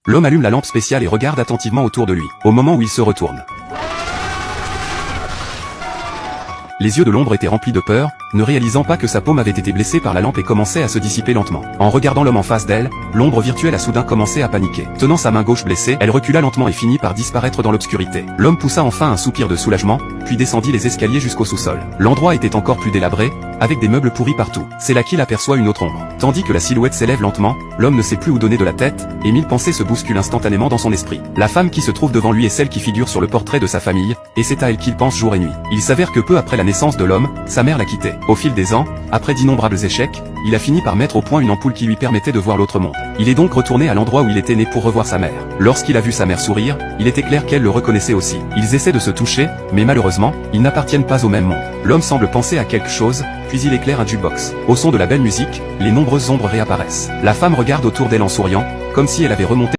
L'homme allume la lampe spéciale et regarde attentivement autour de lui, au moment où il se retourne. Les yeux de l'ombre étaient remplis de peur, ne réalisant pas que sa paume avait été blessée par la lampe et commençait à se dissiper lentement. En regardant l'homme en face d'elle, l'ombre virtuelle a soudain commencé à paniquer. Tenant sa main gauche blessée, elle recula lentement et finit par disparaître dans l'obscurité. L'homme poussa enfin un soupir de soulagement, puis descendit les escaliers jusqu'au sous-sol. L'endroit était encore plus délabré, avec des meubles pourris partout. C'est là qu'il aperçoit une autre ombre. Tandis que la silhouette s'élève lentement, l'homme ne sait plus où donner de la tête, et 1000 pensées se bousculent instantanément dans son esprit. La femme qui se trouve devant lui est celle qui figure sur le portrait de sa famille, et c'est à elle qu'il pense jour et nuit. Il s'avère que peu après la naissance de l'homme, sa mère l'a quitté. Au fil des ans, après d'innombrables échecs, il a fini par mettre au point une ampoule qui lui permettait de voir l'autre monde. Il est donc retourné à l'endroit où il était né pour revoir sa mère. Lorsqu'il a vu sa mère sourire, il était clair qu'elle le reconnaissait aussi. Ils essaient de se toucher, mais malheureusement, ils n'appartiennent pas au même monde. L'homme semble penser à quelque chose, puis il éclaire un jukebox. Au son de la belle musique, les nombreuses ombres réapparaissent. La femme regarde autour d'elle en souriant, comme si elle avait remonté